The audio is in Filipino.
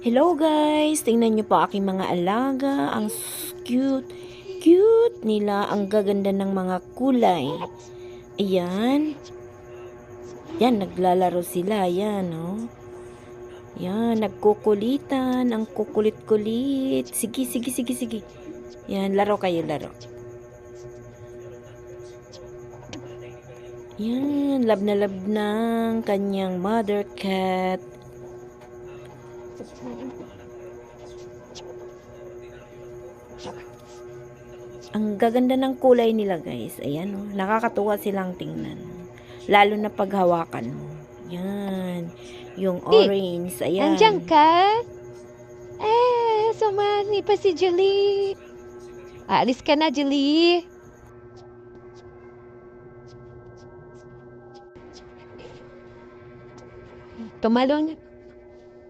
Hello guys! Tingnan nyo po aking mga alaga. Ang cute, cute nila. Ang gaganda ng mga kulay. Ayan. Yan, naglalaro sila. Ayan, oh. Yan, nagkukulitan. Ang kukulit-kulit. Sige, sige, sige, sige. Yan, laro kayo, laro. Yan, love na love ng kanyang mother cat. Ang gaganda ng kulay nila guys. Ayan oh. Nakakatuwa silang tingnan. Lalo na paghawakan mo. Yan. Yung orange. Ayan. Nandiyan ka? Sumani pa si Julie. Aalis ka na, Julie. Tumalon.